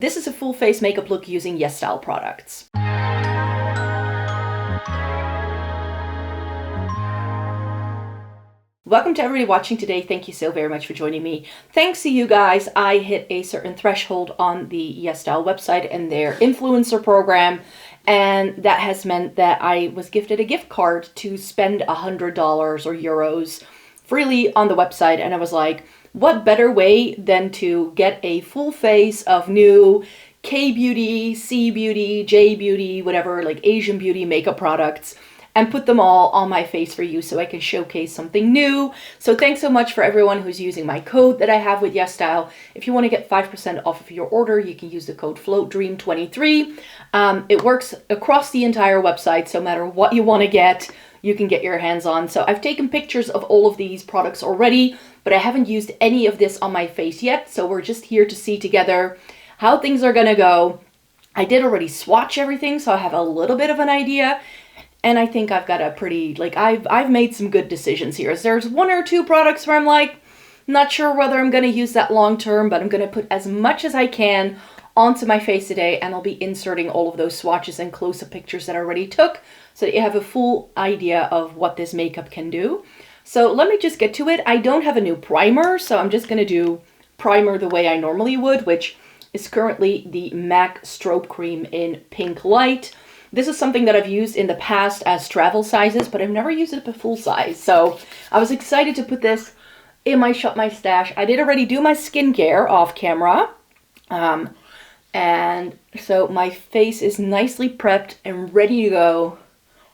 This is a full face makeup look using YesStyle products. Welcome to everybody watching today. Thank you so very much for joining me. Thanks to you guys, I hit a certain threshold on the YesStyle website and their influencer program, and that has meant that I was gifted a gift card to spend $100 or euros freely on the website, and I was like, what better way than to get a full face of new K-beauty, C-beauty, J-beauty, whatever, like Asian beauty makeup products, and put them all on my face for you so I can showcase something new. So thanks so much for everyone who's using my code that I have with YesStyle. If you want to get 5% off of your order, you can use the code FLOATDREAM23. It works across the entire website, so no matter what you want to get, you can get your hands on. So I've taken pictures of all of these products already, but I haven't used any of this on my face yet. So we're just here to see together how things are gonna go. I did already swatch everything, so I have a little bit of an idea. And I think I've got a pretty, like, I've made some good decisions here. There's one or two products where I'm like, not sure whether I'm gonna use that long term, but I'm gonna put as much as I can onto my face today, and I'll be inserting all of those swatches and close-up pictures that I already took so that you have a full idea of what this makeup can do. So let me just get to it. I don't have a new primer, so I'm just gonna do primer the way I normally would, which is currently the MAC Strobe Cream in Pink Light. This is something that I've used in the past as travel sizes, but I've never used it for full size. So I was excited to put this in my Shop My Stash. I did already do my skincare off camera. And so my face is nicely prepped and ready to go.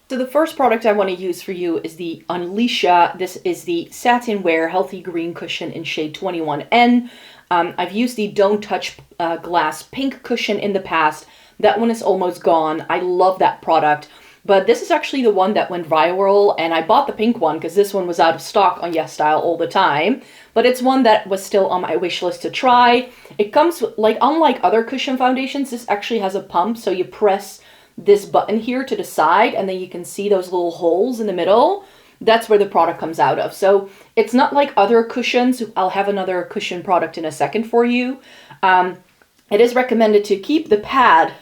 So the first product I want to use for you is the Unleashia. This is the Satin Wear Healthy Green Cushion in shade 21N. I've used the Don't Touch Glass Pink Cushion in the past. That one is almost gone. I love that product. But this is actually the one that went viral, and I bought the pink one because this one was out of stock on YesStyle all the time. But it's one that was still on my wish list to try. It comes, like, unlike other cushion foundations, this actually has a pump, so you press this button here to the side, and then you can see those little holes in the middle. That's where the product comes out of. So it's not like other cushions. I'll have another cushion product in a second for you. It is recommended to keep the pad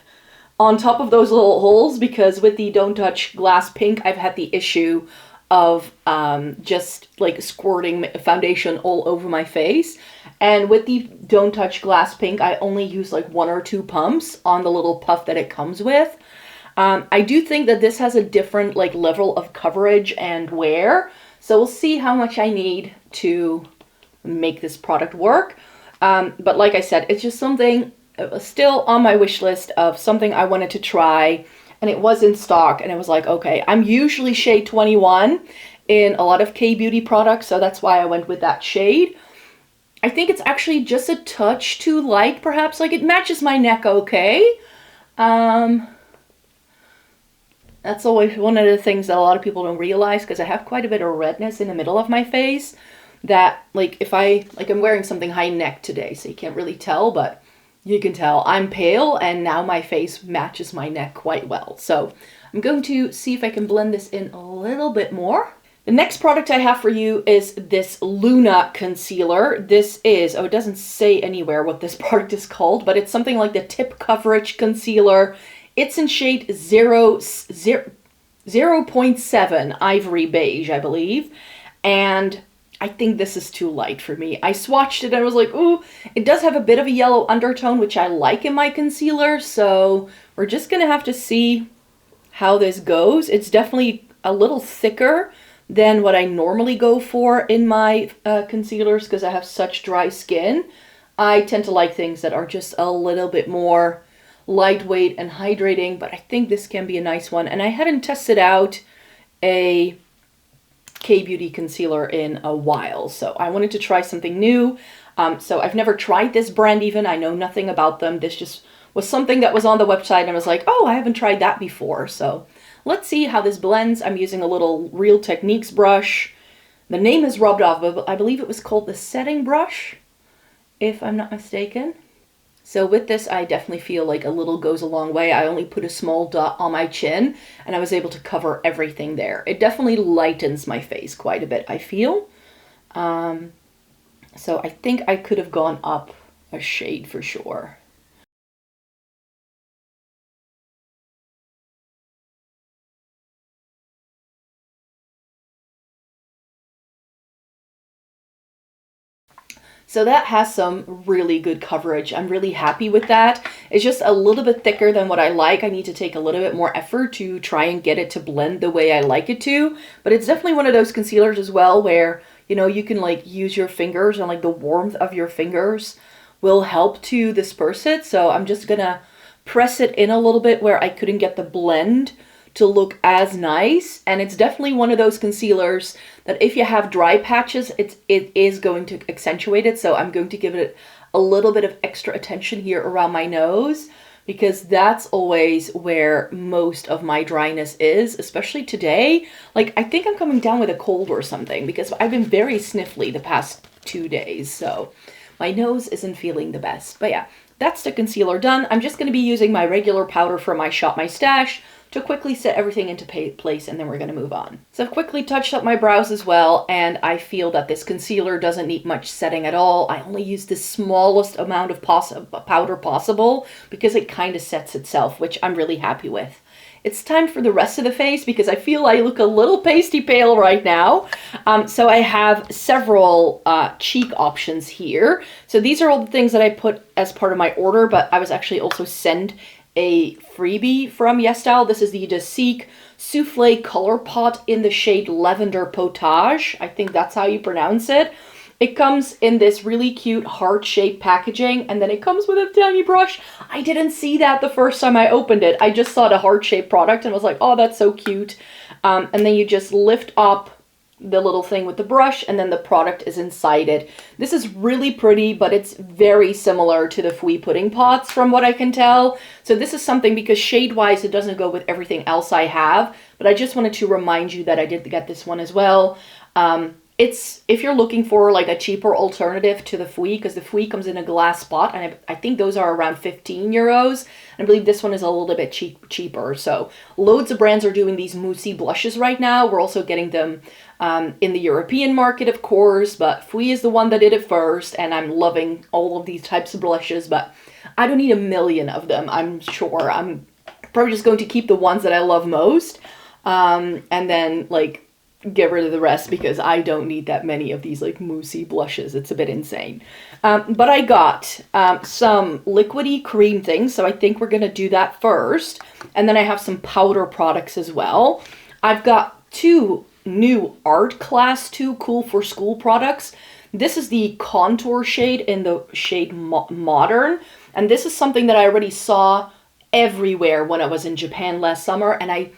on top of those little holes, because with the Don't Touch Glass Pink, I've had the issue of just like squirting foundation all over my face. And with the Don't Touch Glass Pink, I only use like 1 or 2 pumps on the little puff that it comes with. I do think that this has a different like level of coverage and wear. So we'll see how much I need to make this product work. But like I said, it's just something still on my wish list of something I wanted to try, and it was in stock, and I was like, okay, I'm usually shade 21 in a lot of K-beauty products, so that's why I went with that shade. I think it's actually just a touch too light, perhaps. Like, it matches my neck okay. That's always one of the things that a lot of people don't realize, because I have quite a bit of redness in the middle of my face that, like, if I'm wearing something high neck today, so you can't really tell, but you can tell I'm pale, and now my face matches my neck quite well. So I'm going to see if I can blend this in a little bit more. The next product I have for you is this Luna concealer. This is, oh, it doesn't say anywhere what this product is called, but it's something like the Tip Coverage Concealer. It's in shade 0.7 Ivory Beige, I believe. And I think this is too light for me. I swatched it and I was like, ooh, it does have a bit of a yellow undertone, which I like in my concealer. So we're just gonna have to see how this goes. It's definitely a little thicker than what I normally go for in my concealers, because I have such dry skin. I tend to like things that are just a little bit more lightweight and hydrating, but I think this can be a nice one. And I hadn't tested out a K-beauty concealer in a while, so I wanted to try something new. So I've never tried this brand even. I know nothing about them. This just was something that was on the website, and I was like, oh, I haven't tried that before. So let's see how this blends. I'm using a little Real Techniques brush. The name is rubbed off, but I believe it was called the setting brush, if I'm not mistaken. So with this, I definitely feel like a little goes a long way. I only put a small dot on my chin, and I was able to cover everything there. It definitely lightens my face quite a bit, I feel. So I think I could have gone up a shade for sure. So that has some really good coverage. I'm really happy with that. It's just a little bit thicker than what I like. I need to take a little bit more effort to try and get it to blend the way I like it to. But it's definitely one of those concealers as well where, you know, you can like use your fingers and like the warmth of your fingers will help to disperse it. So I'm just gonna press it in a little bit where I couldn't get the blend to look as nice. And it's definitely one of those concealers that if you have dry patches, it is going to accentuate it. So I'm going to give it a little bit of extra attention here around my nose, because that's always where most of my dryness is, especially today. Like, I think I'm coming down with a cold or something because I've been very sniffly the past 2 days. So my nose isn't feeling the best. But yeah, that's the concealer done. I'm just going to be using my regular powder from my Shop My Stash to quickly set everything into place, and then we're going to move on. So I've quickly touched up my brows as well, and I feel that this concealer doesn't need much setting at all. I only use the smallest amount of powder possible because it kind of sets itself, which I'm really happy with. It's time for the rest of the face because I feel I look a little pasty pale right now. So I have several cheek options here. So these are all the things that I put as part of my order, but I was actually also sent a freebie from YesStyle. This is the dasique Souffle Color Pot in the shade Lavender Potage. I think that's how you pronounce it. It comes in this really cute heart-shaped packaging, and then it comes with a tiny brush. I didn't see that the first time I opened it. I just saw the heart-shaped product and was like, oh, that's so cute. And then you just lift up the little thing with the brush, and then the product is inside it. This is really pretty, but it's very similar to the Fui pudding pots from what I can tell. So this is something, because shade-wise it doesn't go with everything else I have, but I just wanted to remind you that I did get this one as well. It's, if you're looking for like a cheaper alternative to the Fui, because the Fui comes in a glass pot, and I think those are around 15 euros. I believe this one is a little bit cheaper. So loads of brands are doing these moussey blushes right now. We're also getting them in the European market, of course, but Fui is the one that did it first, and I'm loving all of these types of blushes, but I don't need a million of them, I'm sure. I'm probably just going to keep the ones that I love most, and then like get rid of the rest because I don't need that many of these like moussey blushes. It's a bit insane. But I got some liquidy cream things, so I think we're gonna do that first, and then I have some powder products as well. I've got 2 new Artclass 2 Cool for School products. This is the contour shade in the shade Modern, and this is something that I already saw everywhere when I was in Japan last summer, and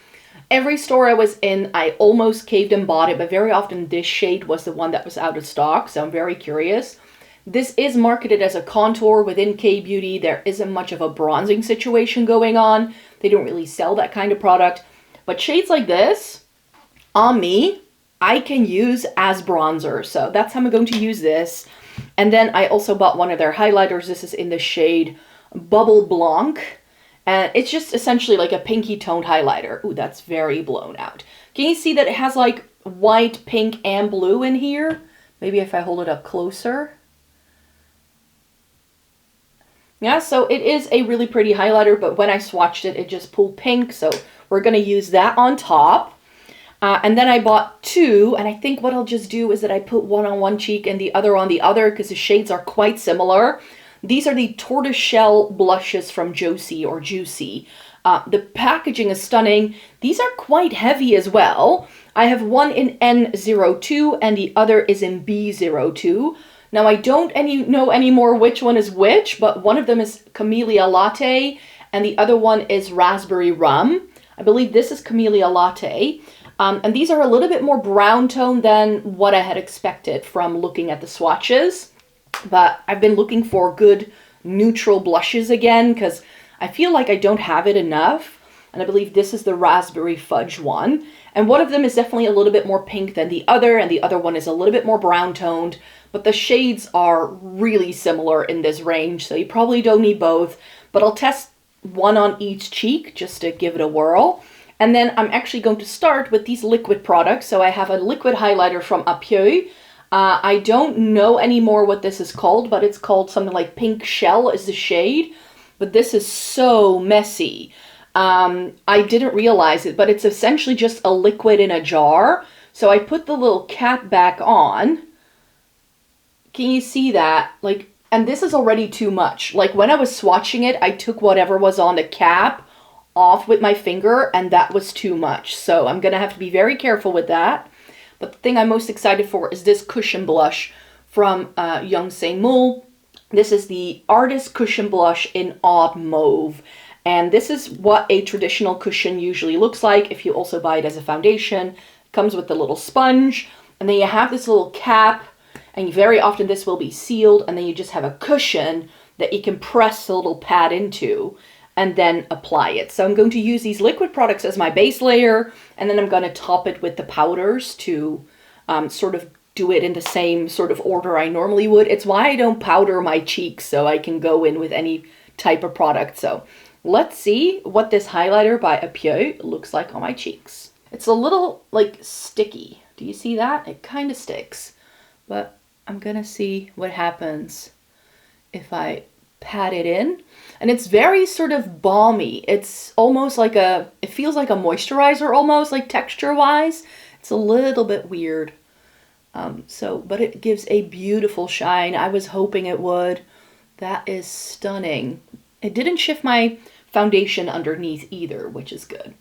every store I was in, I almost caved and bought it, but very often this shade was the one that was out of stock, so I'm very curious. This is marketed as a contour within K-Beauty. There isn't much of a bronzing situation going on. They don't really sell that kind of product, but shades like this, on me, I can use as bronzer, so that's how I'm going to use this. And then I also bought one of their highlighters. This is in the shade Bubble Blanc, and it's just essentially like a pinky toned highlighter. Ooh, that's very blown out. Can you see that it has like white, pink, and blue in here? Maybe if I hold it up closer. Yeah, so it is a really pretty highlighter, but when I swatched it, it just pulled pink, so we're gonna use that on top. And then I bought 2, and I think what I'll just do is that I put one on one cheek and the other on the other because the shades are quite similar. These are the Tortoise Shell blushes from JOOCYEE or JUOCYEE. The packaging is stunning. These are quite heavy as well. I have one in N02 and the other is in B02. Now I don't know anymore which one is which, but one of them is Camellia Latte and the other one is Raspberry Rum. I believe this is Camellia Latte. And these are a little bit more brown tone than what I had expected from looking at the swatches. But I've been looking for good neutral blushes again because I feel like I don't have it enough. And I believe this is the Raspberry Fudge one. And one of them is definitely a little bit more pink than the other, and the other one is a little bit more brown toned. But the shades are really similar in this range, so you probably don't need both. But I'll test one on each cheek just to give it a whirl. And then I'm actually going to start with these liquid products. So I have a liquid highlighter from Apieu. I don't know anymore what this is called, but it's called something like Pink Shell is the shade. But this is so messy. I didn't realize it, but it's essentially just a liquid in a jar. So I put the little cap back on Can you see that? Like, and this is already too much. Like when I was swatching it, I took whatever was on the cap off with my finger and that was too much. So I'm gonna have to be very careful with that. But the thing I'm most excited for is this cushion blush from JUNG MOOL. This is the Artist Cushion Blush in Oud Mauve. And this is what a traditional cushion usually looks like if you also buy it as a foundation. It comes with the little sponge, and then you have this little cap, and very often this will be sealed, and then you just have a cushion that you can press the little pad into and then apply it. So I'm going to use these liquid products as my base layer, and then I'm going to top it with the powders to sort of do it in the same sort of order I normally would. It's why I don't powder my cheeks, so I can go in with any type of product. So let's see what this highlighter by Oveeer looks like on my cheeks. It's a little like sticky. Do you see that? It kind of sticks, but I'm gonna see what happens if I pat it in. And it's very sort of balmy. It's almost like it feels like a moisturizer almost, like texture wise. It's a little bit weird. But it gives a beautiful shine. I was hoping it would. That is stunning. It didn't shift my foundation underneath either, which is good.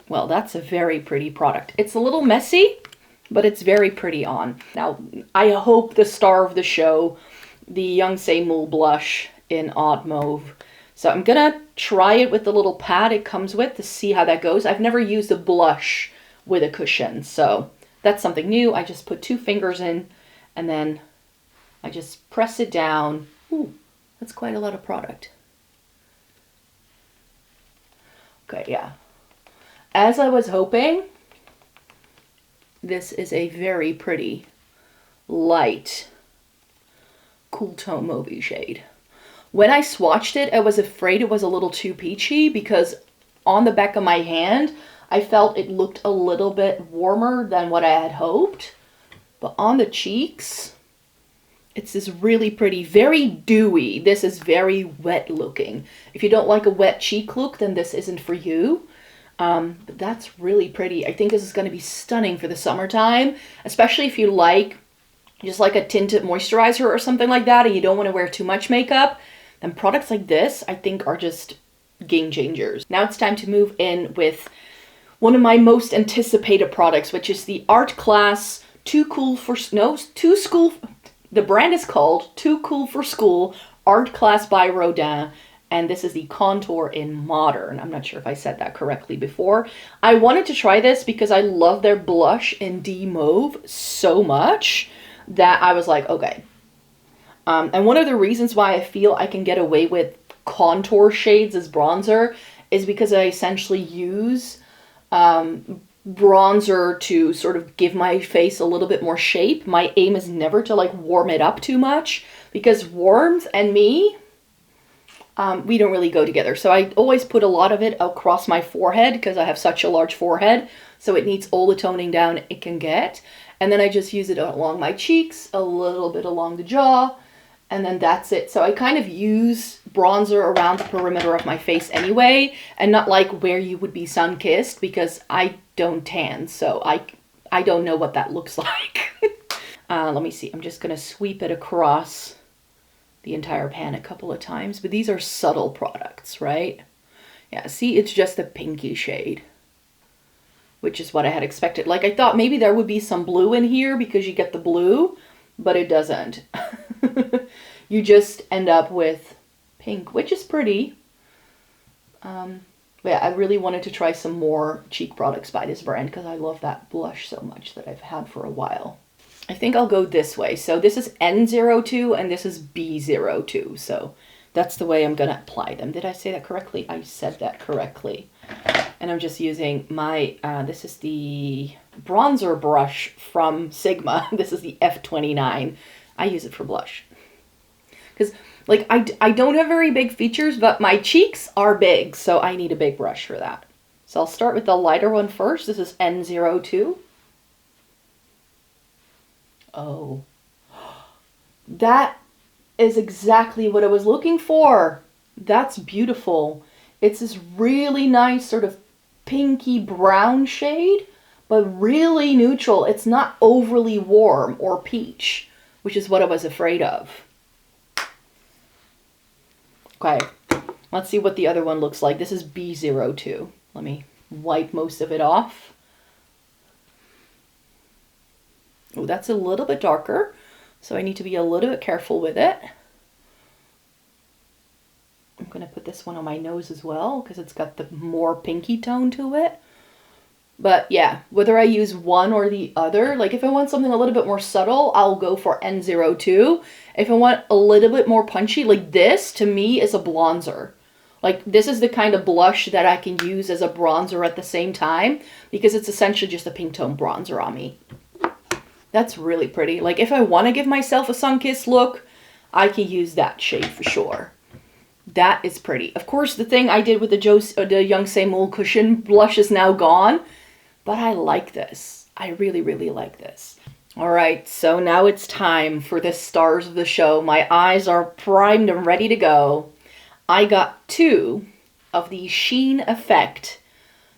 Well, that's a very pretty product. It's a little messy, but it's very pretty on. Now, I hope the star of the show, the JUNG MOOL blush in Oud Mauve. So I'm gonna try it with the little pad it comes with to see how that goes. I've never used a blush with a cushion, so that's something new. I just put 2 fingers in and then I just press it down. Ooh, that's quite a lot of product. Okay, yeah. As I was hoping, this is a very pretty, light, cool tone mauve shade. When I swatched it, I was afraid it was a little too peachy because on the back of my hand, I felt it looked a little bit warmer than what I had hoped. But on the cheeks, it's this really pretty, very dewy. This is very wet looking. If you don't like a wet cheek look, then this isn't for you. But that's really pretty. I think this is going to be stunning for the summertime, especially if you like just like a tinted moisturizer or something like that and you don't want to wear too much makeup. Then products like this, I think, are just game changers. Now it's time to move in with one of my most anticipated products, which is the Artclass the brand is called Too Cool for School Artclass by Rodin. And this is the contour in Modern. I'm not sure if I said that correctly before. I wanted to try this because I love their blush in D Mauve so much that I was like, okay. And one of the reasons why I feel I can get away with contour shades as bronzer is because I essentially use bronzer to sort of give my face a little bit more shape. My aim is never to like warm it up too much because warmth and me, we don't really go together. So I always put a lot of it across my forehead because I have such a large forehead. So it needs all the toning down it can get. And then I just use it along my cheeks, a little bit along the jaw, and then that's it. So I kind of use bronzer around the perimeter of my face anyway, and not like where you would be sun-kissed because I don't tan. So I don't know what that looks like. Let me see. I'm just going to sweep it across the entire pan a couple of times, but these are subtle products, right? Yeah, see, it's just a pinky shade, which is what I had expected. Like I thought maybe there would be some blue in here because you get the blue, but it doesn't. You just end up with pink, which is pretty. Yeah, I really wanted to try some more cheek products by this brand because I love that blush so much that I've had for a while. I think I'll go this way. So this is N02 and this is B02. So that's the way I'm going to apply them. Did I say that correctly? I said that correctly. And I'm just using my, this is the bronzer brush from Sigma. This is the F29. I use it for blush. Because, like, I don't have very big features, but my cheeks are big, so I need a big brush for that. So I'll start with the lighter one first. This is N02. Oh, that is exactly what I was looking for. That's beautiful. It's this really nice sort of pinky brown shade, but really neutral. It's not overly warm or peach, which is what I was afraid of. Okay, let's see what the other one looks like. This is B02. Let me wipe most of it off. Oh, that's a little bit darker, so I need to be a little bit careful with it. I'm going to put this one on my nose as well because it's got the more pinky tone to it. But yeah, whether I use one or the other, like if I want something a little bit more subtle, I'll go for N02. If I want a little bit more punchy, like this to me is a bronzer. Like this is the kind of blush that I can use as a bronzer at the same time because it's essentially just a pink tone bronzer on me. That's really pretty. Like if I want to give myself a sun-kissed look, I can use that shade for sure. That is pretty. Of course, the thing I did with the JUNG MOOL cushion blush is now gone. But I like this. I really, really like this. All right, so now it's time for the stars of the show. My eyes are primed and ready to go. I got 2 of the Sheen Effect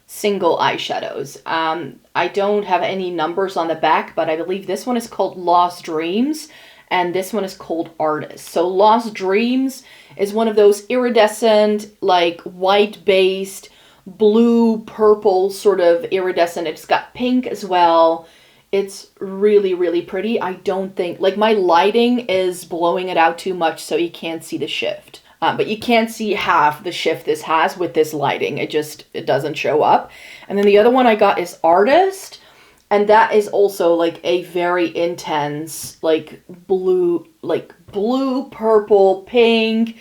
single eyeshadows. I don't have any numbers on the back, but I believe this one is called Lost Dreams, and this one is called Artist. So Lost Dreams is one of those iridescent, like white-based, blue purple sort of iridescent. It's got pink as well. It's really, really pretty. I don't think, like my lighting is blowing it out too much so you can't see the shift. But you can't see half the shift this has with this lighting. It doesn't show up. And then the other one I got is Artist. And that is also like a very intense, like blue, purple, pink.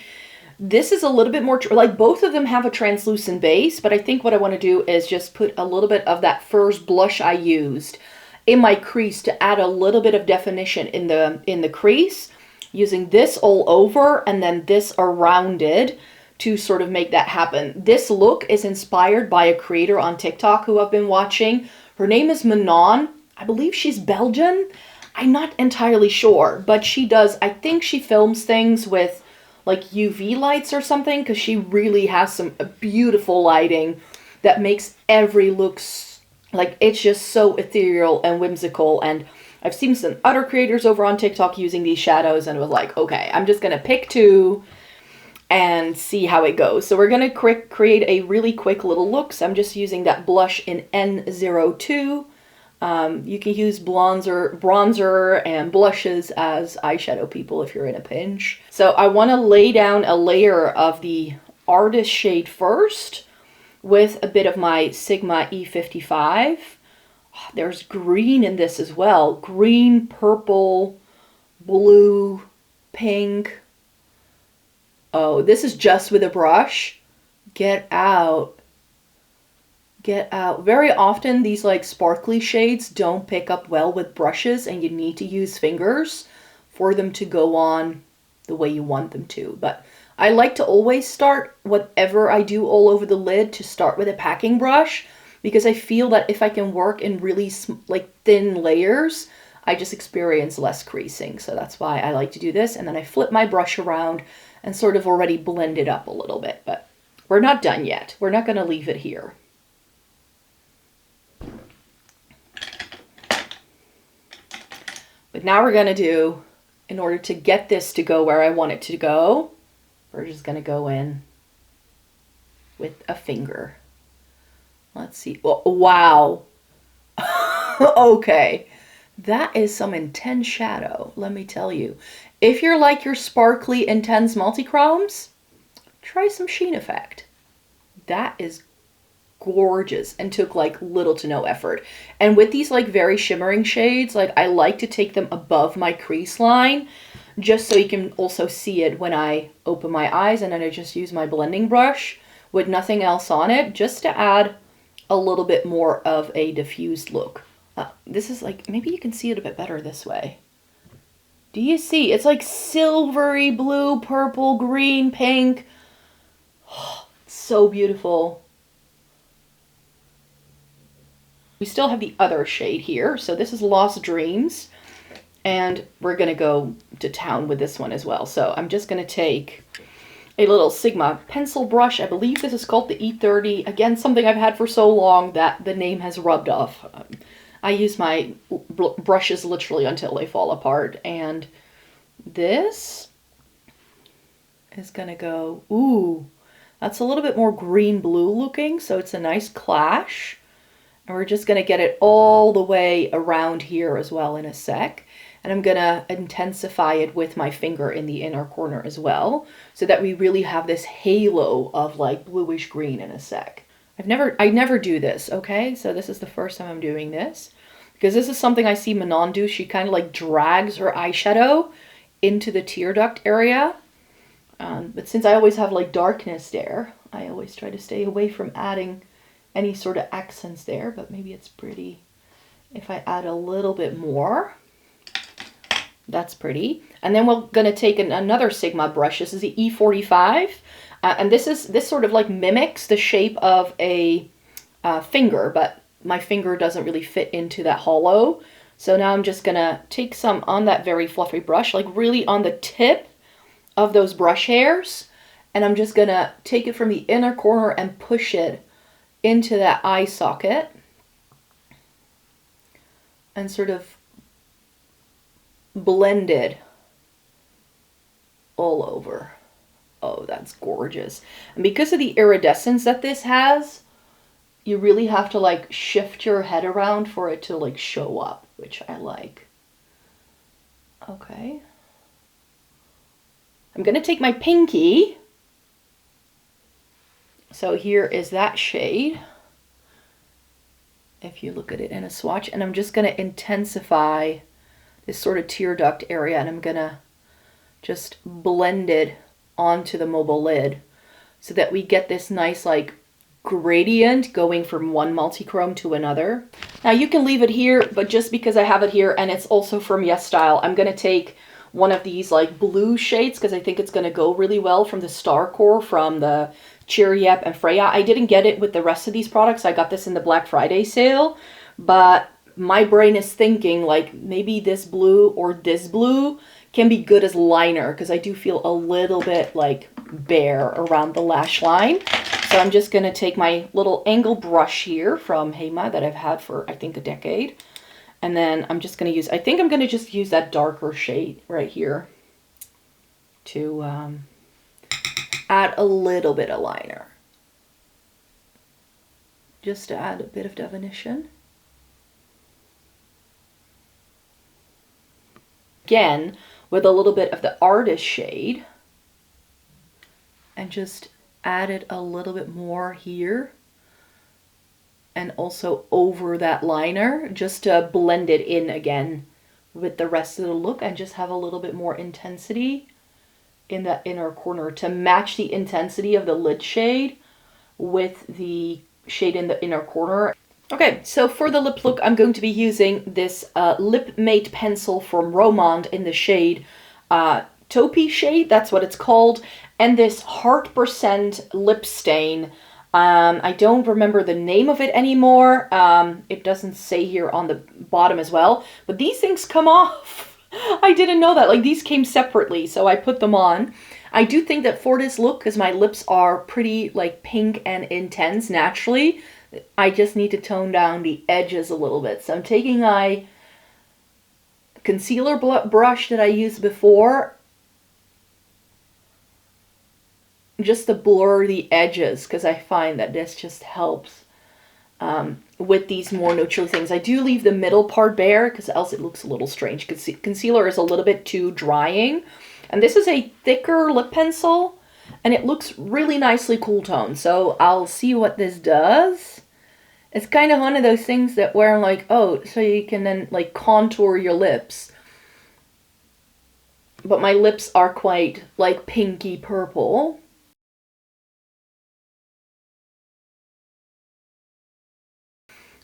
This is a little bit more, like both of them have a translucent base, but I think what I want to do is just put a little bit of that first blush I used in my crease to add a little bit of definition in the crease, using this all over and then this around it to sort of make that happen. This look is inspired by a creator on TikTok who I've been watching. Her name is Manon. I believe she's Belgian. I'm not entirely sure, but she does, I think she films things with like UV lights or something, because she really has some beautiful lighting that makes every look, like it's just so ethereal and whimsical. And I've seen some other creators over on TikTok using these shadows and was like, okay, I'm just gonna pick 2 and see how it goes. So we're gonna create a really quick little look. So I'm just using that blush in N02. You can use bronzer and blushes as eyeshadow people if you're in a pinch. So I want to lay down a layer of the Artist shade first with a bit of my Sigma E55. There's green in this as well. Green, purple, blue, pink. Oh, this is just with a brush. Get out. Get out. Very often these like sparkly shades don't pick up well with brushes and you need to use fingers for them to go on the way you want them to. But I like to always start whatever I do all over the lid to start with a packing brush, because I feel that if I can work in really like thin layers, I just experience less creasing. So that's why I like to do this. And then I flip my brush around and sort of already blend it up a little bit, but we're not done yet. We're not going to leave it here. But now we're going to do, in order to get this to go where I want it to go, we're just going to go in with a finger. Let's see. Oh, wow. Okay. That is some intense shadow, let me tell you. If you're like your sparkly, intense multi-chromes, try some Sheen Effect. That is gorgeous and took like little to no effort. And with these like very shimmering shades, like I like to take them above my crease line just so you can also see it when I open my eyes, and then I just use my blending brush with nothing else on it just to add a little bit more of a diffused look. This is like, maybe you can see it a bit better this way. Do you see? It's like silvery blue, purple, green, pink. Oh, so beautiful. We still have the other shade here. So this is Lost Dreams. And we're going to go to town with this one as well. So I'm just going to take a little Sigma pencil brush. I believe this is called the E30. Again, something I've had for so long that the name has rubbed off. I use my brushes literally until they fall apart. And this is gonna go, ooh, that's a little bit more green-blue looking, so it's a nice clash. And we're just gonna get it all the way around here as well in a sec. And I'm gonna intensify it with my finger in the inner corner as well, so that we really have this halo of like bluish green in a sec. I never do this, okay? So this is the first time I'm doing this, because this is something I see Manon do. She kind of like drags her eyeshadow into the tear duct area. But since I always have like darkness there, I always try to stay away from adding any sort of accents there, but maybe it's pretty if I add a little bit more. That's pretty. And then we're going to take another Sigma brush. This is the E45. And this sort of like mimics the shape of a finger, but my finger doesn't really fit into that hollow. So now I'm just going to take some on that very fluffy brush, like really on the tip of those brush hairs. And I'm just going to take it from the inner corner and push it into that eye socket. And sort of blended all over. Oh, that's gorgeous. And because of the iridescence that this has, you really have to like shift your head around for it to like show up, which I like. Okay. I'm gonna take my pinky. So here is that shade, if you look at it in a swatch, and I'm just gonna intensify this sort of tear duct area, and I'm gonna just blend it onto the mobile lid so that we get this nice like gradient going from one multi-chrome to another. Now you can leave it here, but just because I have it here and it's also from YesStyle, I'm gonna take one of these like blue shades because I think it's gonna go really well from the Star Core from the Cheery Yep and Freya. I didn't get it with the rest of these products. I got this in the Black Friday sale, but my brain is thinking like maybe this blue or this blue can be good as liner because I do feel a little bit like bare around the lash line. So I'm just going to take my little angle brush here from Hema that I've had for I think a decade. And then I'm just going to use, I think I'm going to just use that darker shade right here to add a little bit of liner. Just to add a bit of definition. Again, with a little bit of the artist shade, and just add it a little bit more here and also over that liner, just to blend it in again with the rest of the look and just have a little bit more intensity in that inner corner to match the intensity of the lid shade with the shade in the inner corner. Okay, so for the lip look, I'm going to be using this Lip Mate pencil from Romand in the shade Taupey shade, that's what it's called, and this Heart% lip stain. I don't remember the name of it anymore. It doesn't say here on the bottom as well, but these things come off. I didn't know that. Like, these came separately, so I put them on. I do think that for this look, because my lips are pretty like pink and intense naturally, I just need to tone down the edges a little bit. So I'm taking my concealer brush that I used before just to blur the edges, because I find that this just helps with these more neutral things. I do leave the middle part bare because else it looks a little strange. Concealer is a little bit too drying. And this is a thicker lip pencil, and it looks really nicely cool toned. So I'll see what this does. It's kind of one of those things that where I'm like, oh, so you can then like contour your lips. But my lips are quite like pinky purple.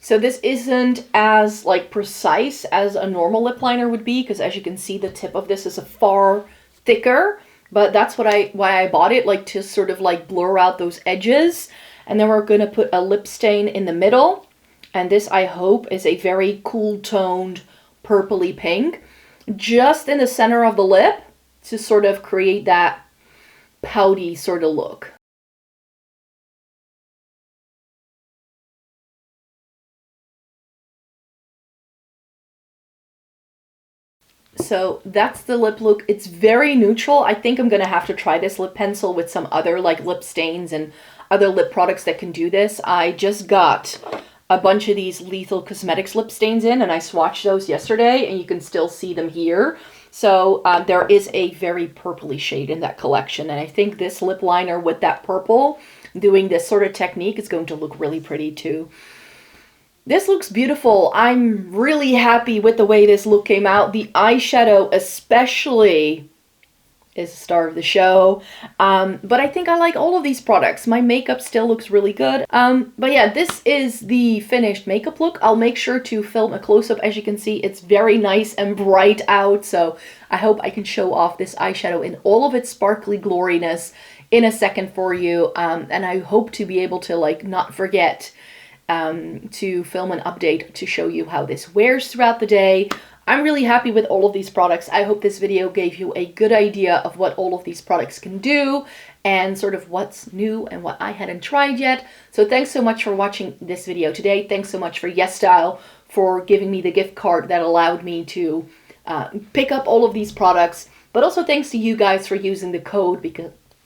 So this isn't as like precise as a normal lip liner would be, because as you can see, the tip of this is a far thicker, but that's why I bought it, like to sort of like blur out those edges. And then we're going to put a lip stain in the middle, and this I hope is a very cool toned purpley pink just in the center of the lip to sort of create that pouty sort of look. So that's the lip look. It's very neutral. I think I'm gonna have to try this lip pencil with some other like lip stains and other lip products that can do this. I just got a bunch of these Lethal Cosmetics lip stains in, and I swatched those yesterday, and you can still see them here. So there is a very purpley shade in that collection, and I think this lip liner with that purple, doing this sort of technique, is going to look really pretty too. This looks beautiful. I'm really happy with the way this look came out. The eyeshadow especially is the star of the show. But I think I like all of these products. My makeup still looks really good. But yeah, this is the finished makeup look. I'll make sure to film a close-up. As you can see, it's very nice and bright out. So I hope I can show off this eyeshadow in all of its sparkly gloriness in a second for you. And I hope to be able to like not forget to film an update to show you how this wears throughout the day. I'm really happy with all of these products. I hope this video gave you a good idea of what all of these products can do and sort of what's new and what I hadn't tried yet. So thanks so much for watching this video today. Thanks so much for YesStyle for giving me the gift card that allowed me to pick up all of these products. But also thanks to you guys for using the code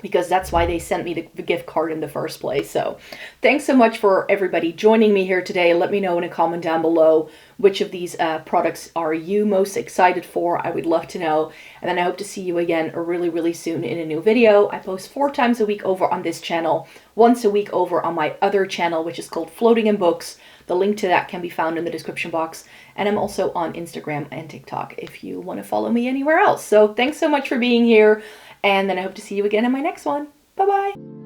because that's why they sent me the gift card in the first place. So thanks so much for everybody joining me here today. Let me know in a comment down below which of these products are you most excited for. I would love to know. And then I hope to see you again really, really soon in a new video. I post 4 times a week over on this channel, once a week over on my other channel, which is called Floating in Books. The link to that can be found in the description box. And I'm also on Instagram and TikTok if you want to follow me anywhere else. So thanks so much for being here. And then I hope to see you again in my next one. Bye-bye.